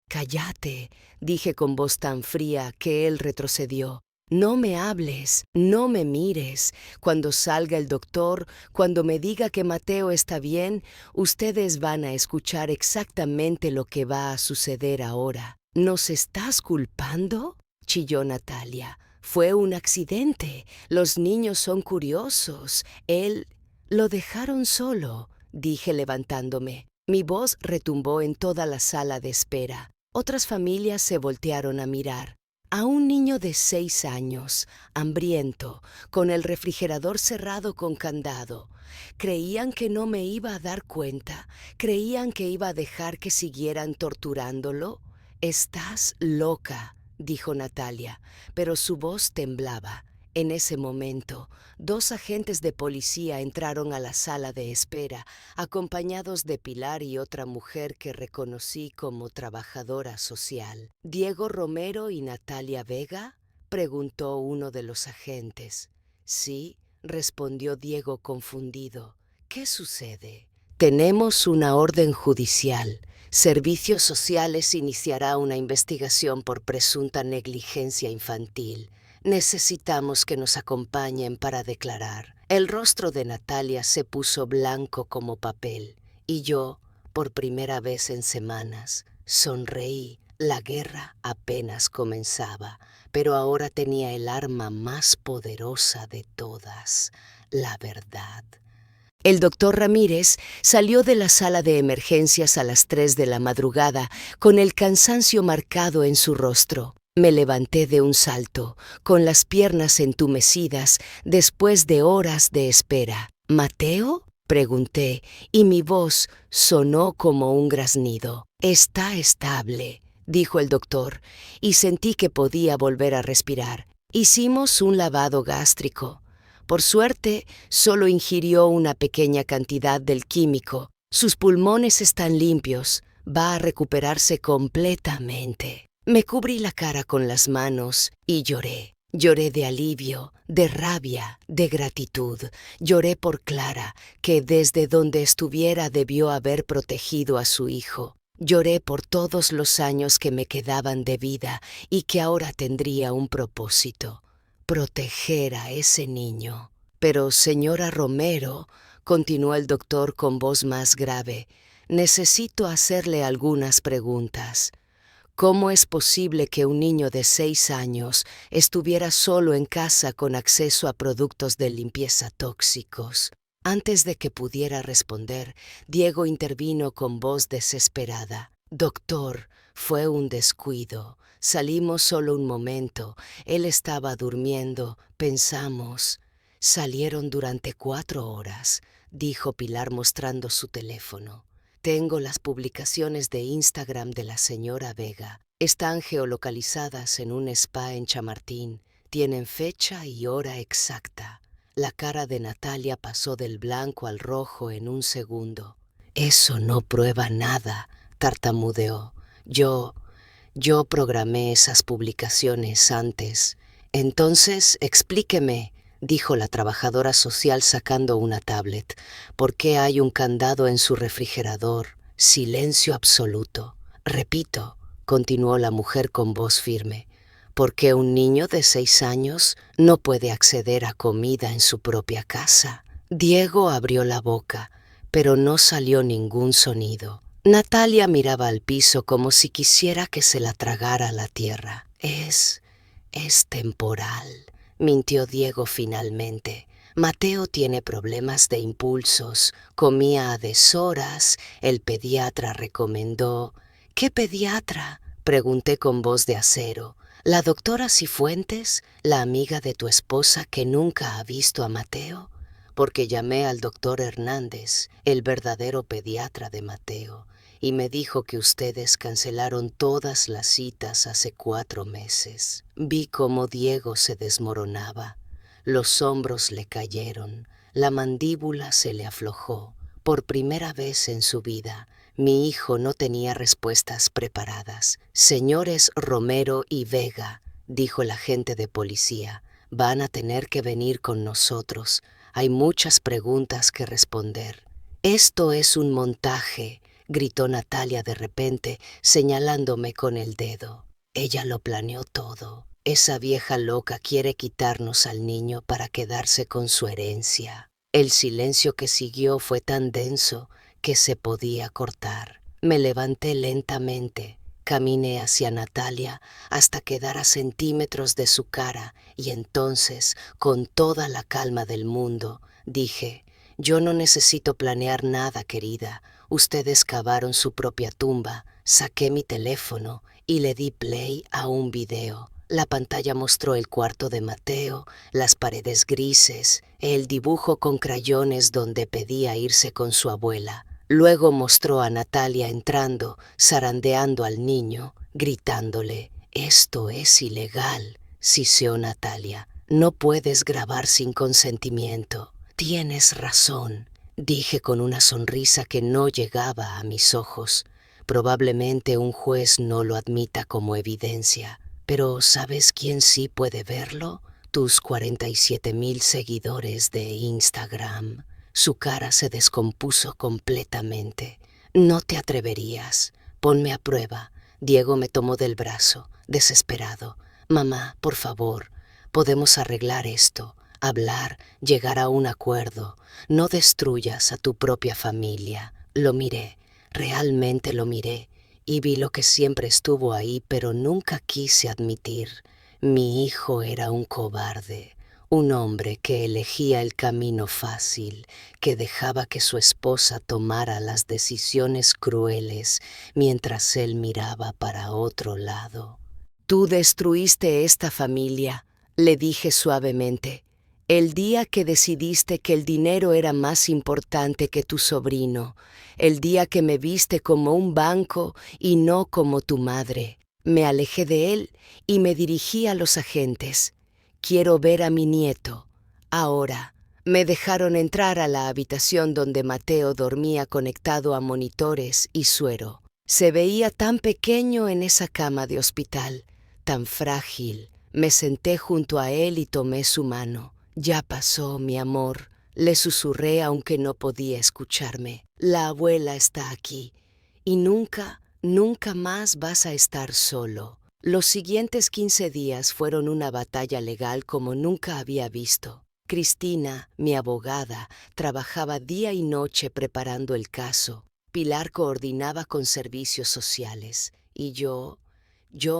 «Cállate», dije con voz tan fría que él retrocedió. «No me hables, no me mires. Cuando salga el doctor, cuando me diga que Mateo está bien, ustedes van a escuchar exactamente lo que va a suceder ahora». «¿Nos estás culpando?», chilló Natalia. «Fue un accidente. Los niños son curiosos. Él...» «Lo dejaron solo», dije levantándome. Mi voz retumbó en toda la sala de espera. Otras familias se voltearon a mirar. A un niño de 6 años, hambriento, con el refrigerador cerrado con candado. Creían que no me iba a dar cuenta. Creían que iba a dejar que siguieran torturándolo. «Estás loca», dijo Natalia, pero su voz temblaba. En ese momento, 2 agentes de policía entraron a la sala de espera, acompañados de Pilar y otra mujer que reconocí como trabajadora social. «¿Diego Romero y Natalia Vega?», preguntó uno de los agentes. «Sí», respondió Diego confundido. «¿Qué sucede?». «Tenemos una orden judicial. Servicios Sociales iniciará una investigación por presunta negligencia infantil. Necesitamos que nos acompañen para declarar». El rostro de Natalia se puso blanco como papel y yo, por primera vez en semanas, sonreí. La guerra apenas comenzaba, pero ahora tenía el arma más poderosa de todas, la verdad. El doctor Ramírez salió de la sala de emergencias a las 3 de la madrugada con el cansancio marcado en su rostro. Me levanté de un salto, con las piernas entumecidas, después de horas de espera. ¿Mateo?, pregunté, y mi voz sonó como un graznido. Está estable, dijo el doctor, y sentí que podía volver a respirar. Hicimos un lavado gástrico. Por suerte, solo ingirió una pequeña cantidad del químico. Sus pulmones están limpios. Va a recuperarse completamente. Me cubrí la cara con las manos y lloré. Lloré de alivio, de rabia, de gratitud. Lloré por Clara, que desde donde estuviera debió haber protegido a su hijo. Lloré por todos los años que me quedaban de vida y que ahora tendría un propósito: proteger a ese niño. Pero, señora Romero, continuó el doctor con voz más grave, necesito hacerle algunas preguntas. ¿Cómo es posible que un niño de 6 años estuviera solo en casa con acceso a productos de limpieza tóxicos? Antes de que pudiera responder, Diego intervino con voz desesperada. Doctor, fue un descuido. Salimos solo un momento. Él estaba durmiendo. Pensamos. Salieron durante 4 horas, dijo Pilar mostrando su teléfono. Tengo las publicaciones de Instagram de la señora Vega. Están geolocalizadas en un spa en Chamartín. Tienen fecha y hora exacta. La cara de Natalia pasó del blanco al rojo en un segundo. Eso no prueba nada, tartamudeó. Yo programé esas publicaciones antes. Entonces, explíqueme, dijo la trabajadora social sacando una tablet. ¿Por qué hay un candado en su refrigerador? Silencio absoluto. Repito, continuó la mujer con voz firme. ¿Por qué un niño de 6 años no puede acceder a comida en su propia casa? Diego abrió la boca, pero no salió ningún sonido. Natalia miraba al piso como si quisiera que se la tragara la tierra. Es temporal, mintió Diego finalmente. Mateo tiene problemas de impulsos, comía a deshoras, el pediatra recomendó. ¿Qué pediatra?, pregunté con voz de acero. ¿La doctora Cifuentes, la amiga de tu esposa que nunca ha visto a Mateo? Porque llamé al doctor Hernández, el verdadero pediatra de Mateo, y me dijo que ustedes cancelaron todas las citas hace 4 meses. Vi cómo Diego se desmoronaba. Los hombros le cayeron, la mandíbula se le aflojó. Por primera vez en su vida, mi hijo no tenía respuestas preparadas. Señores Romero y Vega, dijo el agente de policía, van a tener que venir con nosotros. Hay muchas preguntas que responder. Esto es un montaje, gritó Natalia de repente, señalándome con el dedo. Ella lo planeó todo. Esa vieja loca quiere quitarnos al niño para quedarse con su herencia. El silencio que siguió fue tan denso que se podía cortar. Me levanté lentamente, caminé hacia Natalia hasta quedar a centímetros de su cara y entonces, con toda la calma del mundo, dije: yo no necesito planear nada, querida. Ustedes cavaron su propia tumba. Saqué mi teléfono y le di play a un video. La pantalla mostró el cuarto de Mateo, las paredes grises, el dibujo con crayones donde pedía irse con su abuela. Luego mostró a Natalia entrando, zarandeando al niño, gritándole: «Esto es ilegal», siseó Natalia. «No puedes grabar sin consentimiento». «Tienes razón», dije con una sonrisa que no llegaba a mis ojos. Probablemente un juez no lo admita como evidencia. Pero ¿sabes quién sí puede verlo? Tus 47,000 seguidores de Instagram. Su cara se descompuso completamente. No te atreverías. Ponme a prueba. Diego me tomó del brazo, desesperado. Mamá, por favor, podemos arreglar esto. Hablar, llegar a un acuerdo. No destruyas a tu propia familia. Lo miré, realmente lo miré. Y vi lo que siempre estuvo ahí, pero nunca quise admitir. Mi hijo era un cobarde, un hombre que elegía el camino fácil, que dejaba que su esposa tomara las decisiones crueles mientras él miraba para otro lado. Tú destruiste esta familia, le dije suavemente. El día que decidiste que el dinero era más importante que tu sobrino, el día que me viste como un banco y no como tu madre. Me alejé de él y me dirigí a los agentes. Quiero ver a mi nieto. Ahora. Me dejaron entrar a la habitación donde Mateo dormía conectado a monitores y suero. Se veía tan pequeño en esa cama de hospital, tan frágil. Me senté junto a él y tomé su mano. Ya pasó, mi amor, le susurré aunque no podía escucharme. La abuela está aquí y nunca, nunca más vas a estar solo. Los siguientes 15 días fueron una batalla legal como nunca había visto. Cristina, mi abogada, trabajaba día y noche preparando el caso. Pilar coordinaba con servicios sociales y yo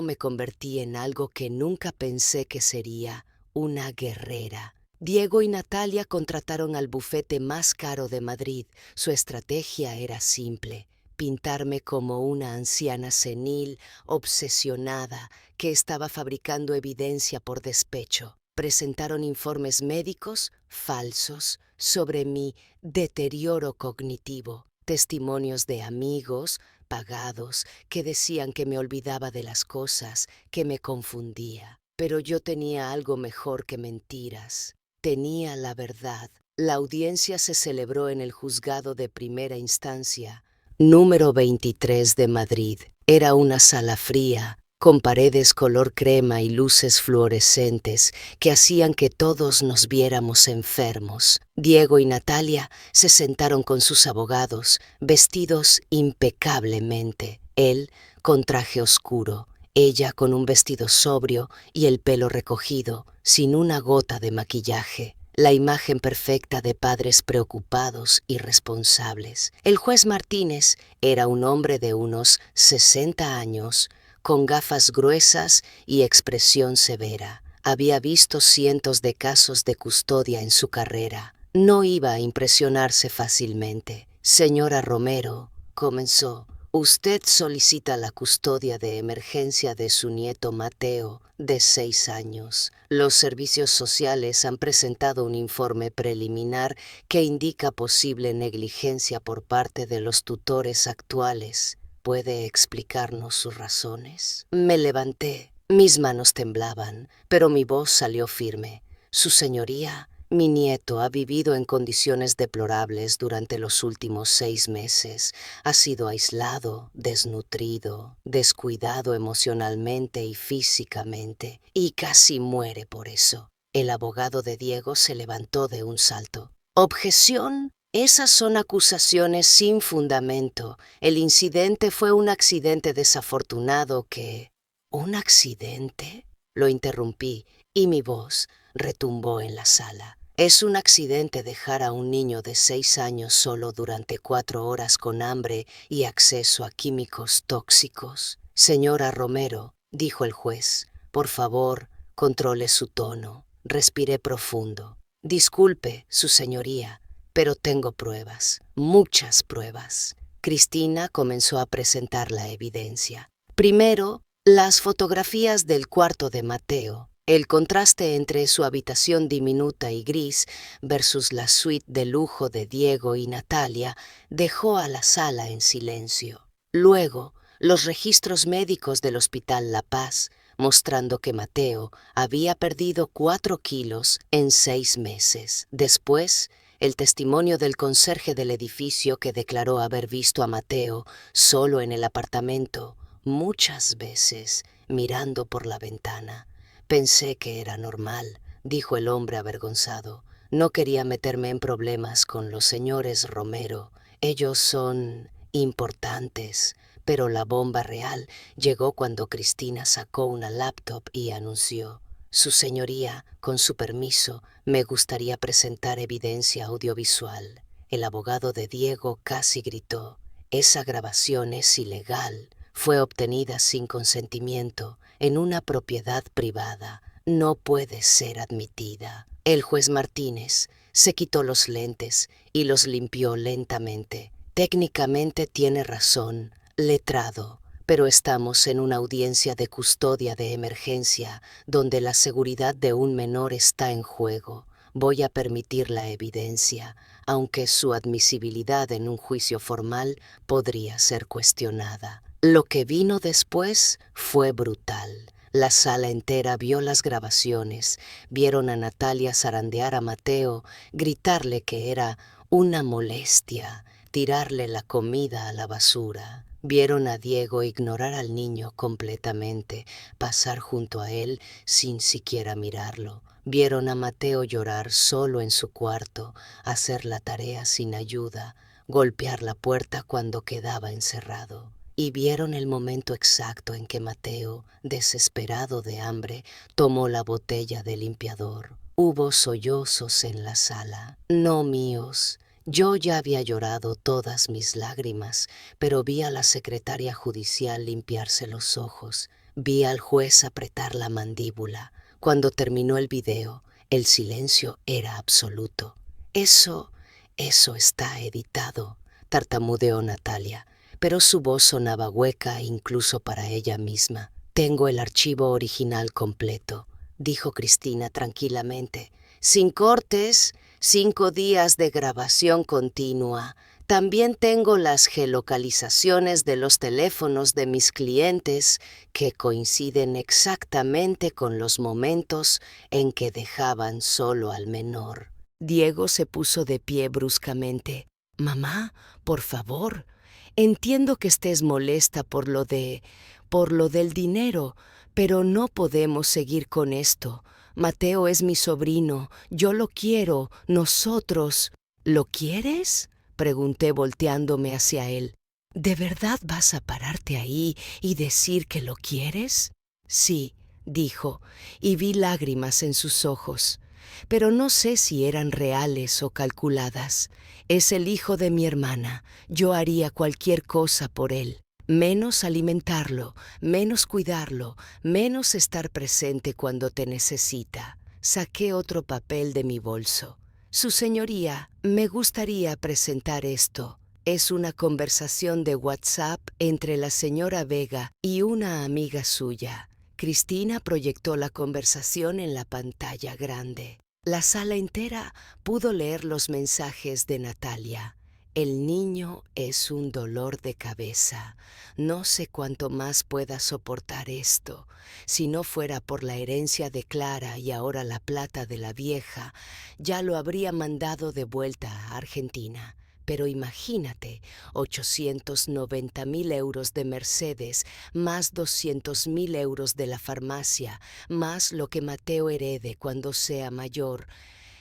me convertí en algo que nunca pensé que sería, una guerrera. Diego y Natalia contrataron al bufete más caro de Madrid. Su estrategia era simple: pintarme como una anciana senil, obsesionada, que estaba fabricando evidencia por despecho. Presentaron informes médicos falsos sobre mi deterioro cognitivo, testimonios de amigos pagados que decían que me olvidaba de las cosas, que me confundía. Pero yo tenía algo mejor que mentiras. Tenía la verdad. La audiencia se celebró en el juzgado de primera instancia, número 23 de Madrid. Era una sala fría, con paredes color crema y luces fluorescentes que hacían que todos nos viéramos enfermos. Diego y Natalia se sentaron con sus abogados, vestidos impecablemente. Él con traje oscuro, ella con un vestido sobrio y el pelo recogido, sin una gota de maquillaje. La imagen perfecta de padres preocupados y responsables. El juez Martínez era un hombre de unos 60 años, con gafas gruesas y expresión severa. Había visto cientos de casos de custodia en su carrera. No iba a impresionarse fácilmente. Señora Romero, comenzó, usted solicita la custodia de emergencia de su nieto Mateo, de 6 años. Los servicios sociales han presentado un informe preliminar que indica posible negligencia por parte de los tutores actuales. ¿Puede explicarnos sus razones? Me levanté. Mis manos temblaban, pero mi voz salió firme. Su señoría, mi nieto ha vivido en condiciones deplorables durante los últimos 6 meses. Ha sido aislado, desnutrido, descuidado emocionalmente y físicamente, y casi muere por eso. El abogado de Diego se levantó de un salto. ¿Objeción? Esas son acusaciones sin fundamento. El incidente fue un accidente desafortunado que... ¿Un accidente? Lo interrumpí y mi voz retumbó en la sala. Es un accidente dejar a un niño de 6 años solo durante 4 horas con hambre y acceso a químicos tóxicos. Señora Romero, dijo el juez, por favor, controle su tono. Respiré profundo. Disculpe, su señoría, pero tengo pruebas, muchas pruebas. Cristina comenzó a presentar la evidencia. Primero, las fotografías del cuarto de Mateo. El contraste entre su habitación diminuta y gris versus la suite de lujo de Diego y Natalia dejó a la sala en silencio. Luego, los registros médicos del Hospital La Paz, mostrando que Mateo había perdido 4 kilos en 6 meses. Después, el testimonio del conserje del edificio que declaró haber visto a Mateo solo en el apartamento muchas veces mirando por la ventana. Pensé que era normal, dijo el hombre avergonzado. No quería meterme en problemas con los señores Romero. Ellos son importantes. Pero la bomba real llegó cuando Cristina sacó una laptop y anunció: Su señoría, con su permiso, me gustaría presentar evidencia audiovisual. El abogado de Diego casi gritó: esa grabación es ilegal. Fue obtenida sin consentimiento, en una propiedad privada. No puede ser admitida. El juez Martínez se quitó los lentes y los limpió lentamente. Técnicamente tiene razón, letrado, pero estamos en una audiencia de custodia de emergencia donde la seguridad de un menor está en juego. Voy a permitir la evidencia, aunque su admisibilidad en un juicio formal podría ser cuestionada. Lo que vino después fue brutal. La sala entera vio las grabaciones, vieron a Natalia zarandear a Mateo, gritarle que era una molestia, tirarle la comida a la basura. Vieron a Diego ignorar al niño completamente, pasar junto a él sin siquiera mirarlo. Vieron a Mateo llorar solo en su cuarto, hacer la tarea sin ayuda, golpear la puerta cuando quedaba encerrado. Y vieron el momento exacto en que Mateo, desesperado de hambre, tomó la botella de limpiador. Hubo sollozos en la sala, no míos. Yo ya había llorado todas mis lágrimas, pero vi a la secretaria judicial limpiarse los ojos, vi al juez apretar la mandíbula. Cuando terminó el video, el silencio era absoluto. Eso está editado, tartamudeó Natalia, pero su voz sonaba hueca incluso para ella misma. Tengo el archivo original completo, dijo Cristina tranquilamente, sin cortes, 5 días de grabación continua. También tengo las geolocalizaciones de los teléfonos de mis clientes que coinciden exactamente con los momentos en que dejaban solo al menor. Diego se puso de pie bruscamente. Mamá, por favor, entiendo que estés molesta por lo del dinero, pero no podemos seguir con esto. Mateo es mi sobrino, yo lo quiero, nosotros. ¿Lo quieres?, pregunté volteándome hacia él. ¿De verdad vas a pararte ahí y decir que lo quieres? Sí, dijo, y vi lágrimas en sus ojos, pero no sé si eran reales o calculadas. Es el hijo de mi hermana, yo haría cualquier cosa por él. Menos alimentarlo, menos cuidarlo, menos estar presente cuando te necesita. Saqué otro papel de mi bolso. Su señoría, me gustaría presentar esto. Es una conversación de WhatsApp entre la señora Vega y una amiga suya. Cristina proyectó la conversación en la pantalla grande. La sala entera pudo leer los mensajes de Natalia. El niño es un dolor de cabeza. No sé cuánto más pueda soportar esto. Si no fuera por la herencia de Clara y ahora la plata de la vieja, ya lo habría mandado de vuelta a Argentina. Pero imagínate, 890.000 euros de Mercedes, más 200.000 euros de la farmacia, más lo que Mateo herede cuando sea mayor,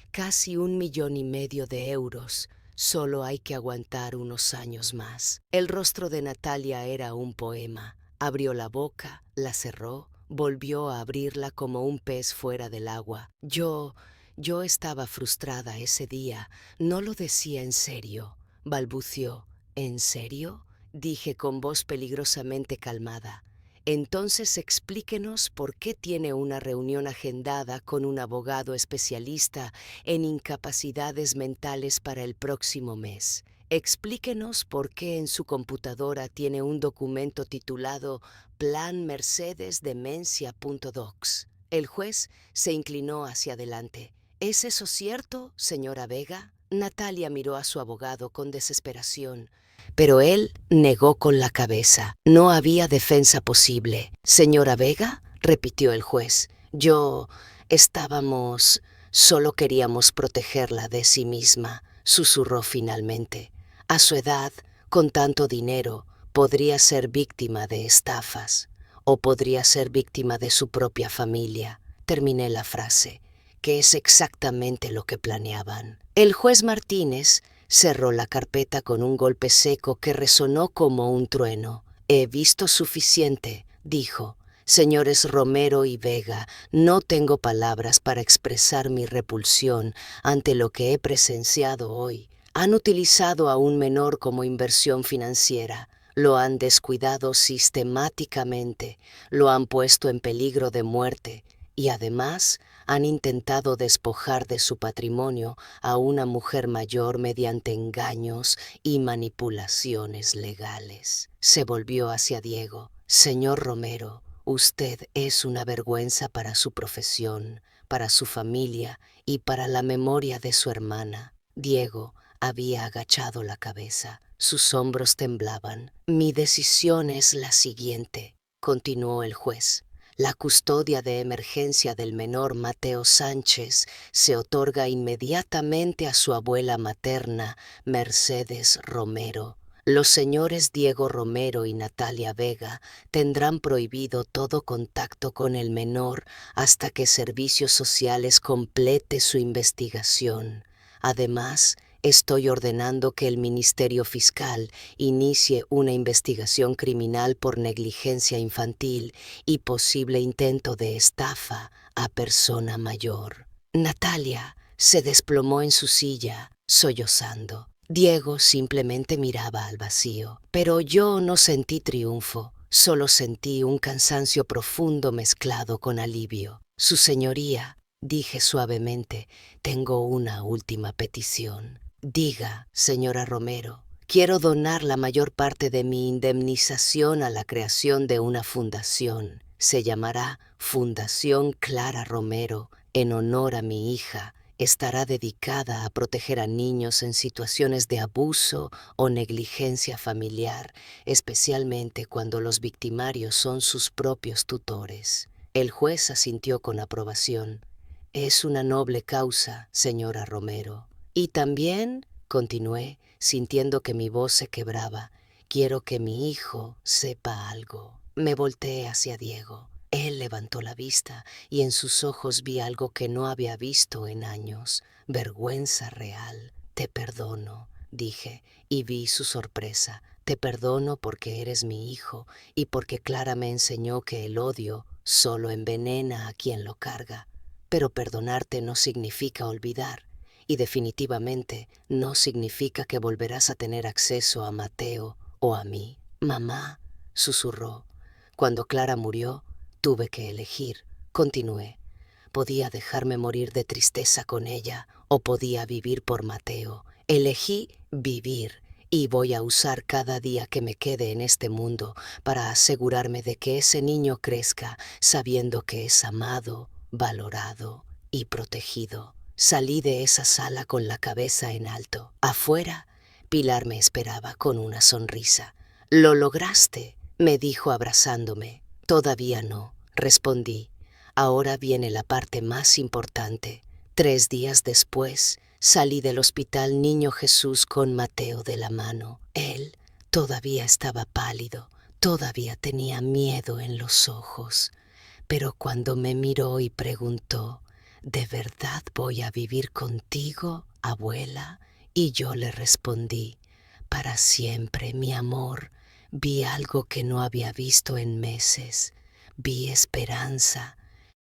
casi 1,5 millones de euros. Solo hay que aguantar unos años más. El rostro de Natalia era un poema. Abrió la boca, la cerró, volvió a abrirla como un pez fuera del agua. Yo estaba frustrada ese día. No lo decía en serio. Balbució. ¿En serio?, dije con voz peligrosamente calmada. Entonces explíquenos por qué tiene una reunión agendada con un abogado especialista en incapacidades mentales para el próximo mes. Explíquenos por qué en su computadora tiene un documento titulado Plan Mercedes Demencia.docs. El juez se inclinó hacia adelante. ¿Es eso cierto, señora Vega? Natalia miró a su abogado con desesperación, pero él negó con la cabeza. No había defensa posible. «¿Señora Vega?», repitió el juez. Estábamos... Solo queríamos protegerla de sí misma», susurró finalmente. «A su edad, con tanto dinero, podría ser víctima de estafas, o podría ser víctima de su propia familia». Terminé la frase, que es exactamente lo que planeaban. El juez Martínez cerró la carpeta con un golpe seco que resonó como un trueno. «He visto suficiente», dijo. «Señores Romero y Vega, no tengo palabras para expresar mi repulsión ante lo que he presenciado hoy. Han utilizado a un menor como inversión financiera, lo han descuidado sistemáticamente, lo han puesto en peligro de muerte y además han intentado despojar de su patrimonio a una mujer mayor mediante engaños y manipulaciones legales. Se volvió hacia Diego. Señor Romero, usted es una vergüenza para su profesión, para su familia y para la memoria de su hermana. Diego había agachado la cabeza. Sus hombros temblaban. Mi decisión es la siguiente, continuó el juez. La custodia de emergencia del menor Mateo Sánchez se otorga inmediatamente a su abuela materna, Mercedes Romero. Los señores Diego Romero y Natalia Vega tendrán prohibido todo contacto con el menor hasta que Servicios Sociales complete su investigación. Además, estoy ordenando que el Ministerio Fiscal inicie una investigación criminal por negligencia infantil y posible intento de estafa a persona mayor. Natalia se desplomó en su silla, sollozando. Diego simplemente miraba al vacío, pero yo no sentí triunfo, solo sentí un cansancio profundo mezclado con alivio. Su señoría, dije suavemente, tengo una última petición. Diga, señora Romero, quiero donar la mayor parte de mi indemnización a la creación de una fundación. Se llamará Fundación Clara Romero, en honor a mi hija. Estará dedicada a proteger a niños en situaciones de abuso o negligencia familiar, especialmente cuando los victimarios son sus propios tutores. El juez asintió con aprobación. Es una noble causa, señora Romero. Y también, continué, sintiendo que mi voz se quebraba, quiero que mi hijo sepa algo. Me volteé hacia Diego. Él levantó la vista y en sus ojos vi algo que no había visto en años. Vergüenza real. Te perdono, dije, y vi su sorpresa. Te perdono porque eres mi hijo y porque Clara me enseñó que el odio solo envenena a quien lo carga. Pero perdonarte no significa olvidar. Y definitivamente no significa que volverás a tener acceso a Mateo o a mí. Mamá, susurró. Cuando Clara murió, tuve que elegir. Continué. Podía dejarme morir de tristeza con ella o podía vivir por Mateo. Elegí vivir y voy a usar cada día que me quede en este mundo para asegurarme de que ese niño crezca sabiendo que es amado, valorado y protegido. Salí de esa sala con la cabeza en alto. Afuera, Pilar me esperaba con una sonrisa. «Lo lograste», me dijo abrazándome. «Todavía no», respondí. «Ahora viene la parte más importante». 3 días después, salí del hospital Niño Jesús con Mateo de la mano. Él todavía estaba pálido, todavía tenía miedo en los ojos. Pero cuando me miró y preguntó, ¿de verdad voy a vivir contigo, abuela? Y yo le respondí, para siempre, mi amor. Vi algo que no había visto en meses. Vi esperanza.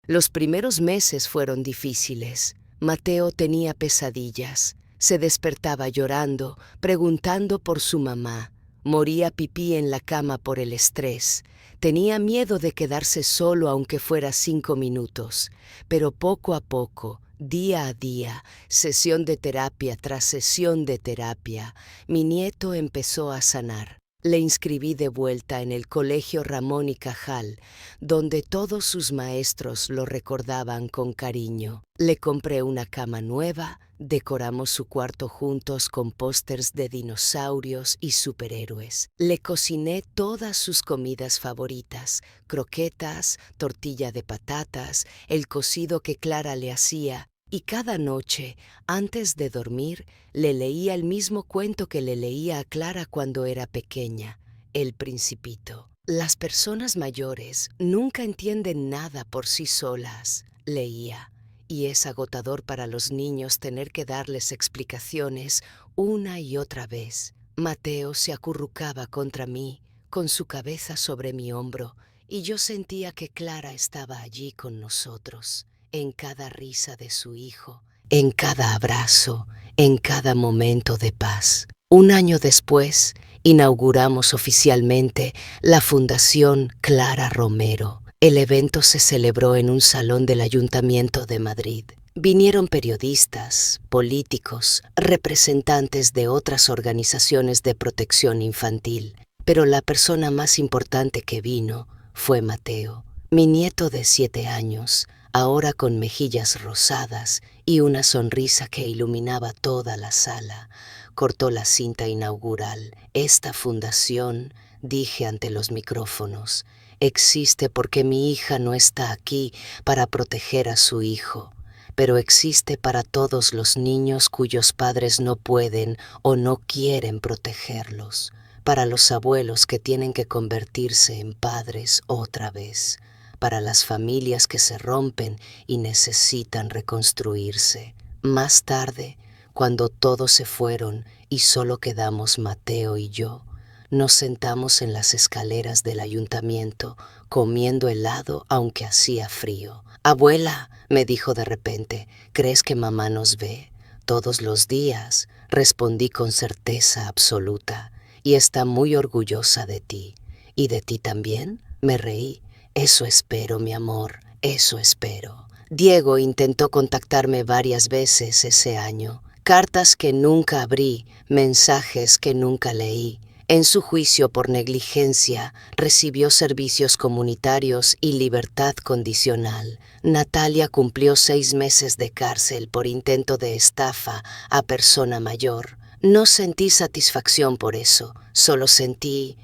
Los primeros meses fueron difíciles. Mateo tenía pesadillas. Se despertaba llorando, preguntando por su mamá. Moría pipí en la cama por el estrés. Tenía miedo de quedarse solo aunque fuera 5 minutos, pero poco a poco, día a día, sesión de terapia tras sesión de terapia, mi nieto empezó a sanar. Le inscribí de vuelta en el Colegio Ramón y Cajal, donde todos sus maestros lo recordaban con cariño. Le compré una cama nueva, decoramos su cuarto juntos con pósters de dinosaurios y superhéroes. Le cociné todas sus comidas favoritas, croquetas, tortilla de patatas, el cocido que Clara le hacía, y cada noche, antes de dormir, le leía el mismo cuento que le leía a Clara cuando era pequeña, El Principito. Las personas mayores nunca entienden nada por sí solas, leía, y es agotador para los niños tener que darles explicaciones una y otra vez. Mateo se acurrucaba contra mí, con su cabeza sobre mi hombro, y yo sentía que Clara estaba allí con nosotros, en cada risa de su hijo, en cada abrazo, en cada momento de paz. 1 año después, inauguramos oficialmente la Fundación Clara Romero. El evento se celebró en un salón del Ayuntamiento de Madrid. Vinieron periodistas, políticos, representantes de otras organizaciones de protección infantil, pero la persona más importante que vino fue Mateo, mi nieto de 7 años, ahora con mejillas rosadas y una sonrisa que iluminaba toda la sala. Cortó la cinta inaugural. Esta fundación, dije ante los micrófonos, existe porque mi hija no está aquí para proteger a su hijo, pero existe para todos los niños cuyos padres no pueden o no quieren protegerlos, para los abuelos que tienen que convertirse en padres otra vez, para las familias que se rompen y necesitan reconstruirse. Más tarde, cuando todos se fueron y solo quedamos Mateo y yo, nos sentamos en las escaleras del ayuntamiento, comiendo helado aunque hacía frío. «Abuela», me dijo de repente, «¿crees que mamá nos ve?» «Todos los días», respondí con certeza absoluta, «y está muy orgullosa de ti». «¿Y de ti también?», me reí. «Eso espero, mi amor, eso espero». Diego intentó contactarme varias veces ese año. Cartas que nunca abrí, mensajes que nunca leí. En su juicio por negligencia, recibió servicios comunitarios y libertad condicional. Natalia cumplió 6 meses de cárcel por intento de estafa a persona mayor. No sentí satisfacción por eso, solo sentí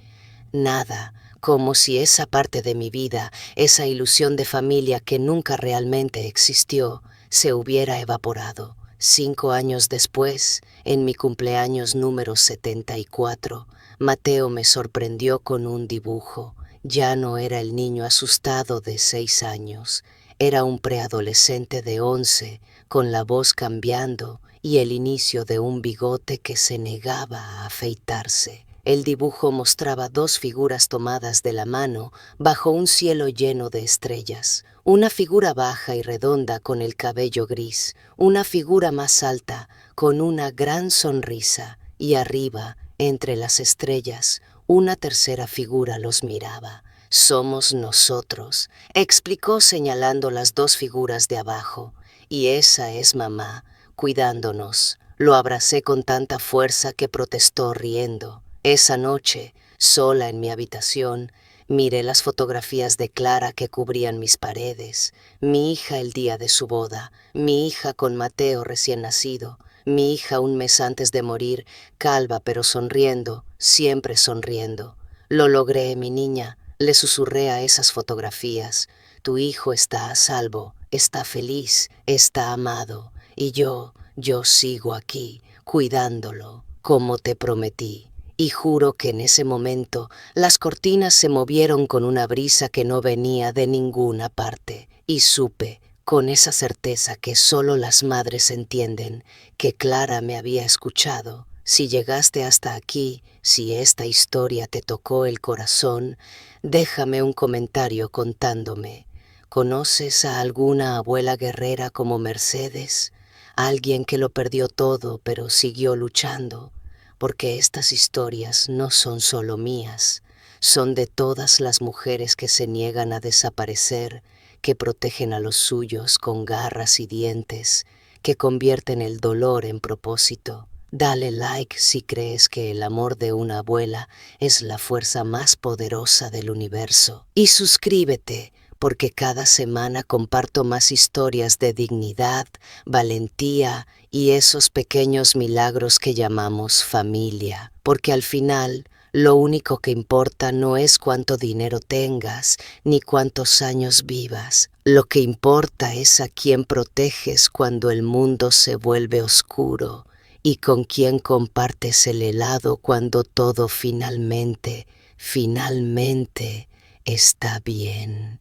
nada, como si esa parte de mi vida, esa ilusión de familia que nunca realmente existió, se hubiera evaporado. 5 años después, en mi cumpleaños número 74, Mateo me sorprendió con un dibujo. Ya no era el niño asustado de 6 años, era un preadolescente de 11, con la voz cambiando y el inicio de un bigote que se negaba a afeitarse. El dibujo mostraba 2 figuras tomadas de la mano bajo un cielo lleno de estrellas. Una figura baja y redonda con el cabello gris, una figura más alta con una gran sonrisa, y arriba, entre las estrellas, una tercera figura los miraba. «Somos nosotros», explicó señalando las 2 figuras de abajo, «y esa es mamá, cuidándonos». Lo abracé con tanta fuerza que protestó riendo. Esa noche, sola en mi habitación, miré las fotografías de Clara que cubrían mis paredes. Mi hija el día de su boda, mi hija con Mateo recién nacido, mi hija un mes antes de morir, calva pero sonriendo, siempre sonriendo. «Lo logré, mi niña», le susurré a esas fotografías. «Tu hijo está a salvo, está feliz, está amado, y yo sigo aquí, cuidándolo, como te prometí». Y juro que en ese momento las cortinas se movieron con una brisa que no venía de ninguna parte, y supe, con esa certeza que solo las madres entienden, que Clara me había escuchado. Si llegaste hasta aquí, si esta historia te tocó el corazón, déjame un comentario contándome. ¿Conoces a alguna abuela guerrera como Mercedes? Alguien que lo perdió todo pero siguió luchando. Porque estas historias no son solo mías, son de todas las mujeres que se niegan a desaparecer, que protegen a los suyos con garras y dientes, que convierten el dolor en propósito. Dale like si crees que el amor de una abuela es la fuerza más poderosa del universo. Y suscríbete, porque cada semana comparto más historias de dignidad, valentía y esos pequeños milagros que llamamos familia. Porque al final, lo único que importa no es cuánto dinero tengas, ni cuántos años vivas. Lo que importa es a quién proteges cuando el mundo se vuelve oscuro y con quién compartes el helado cuando todo finalmente está bien.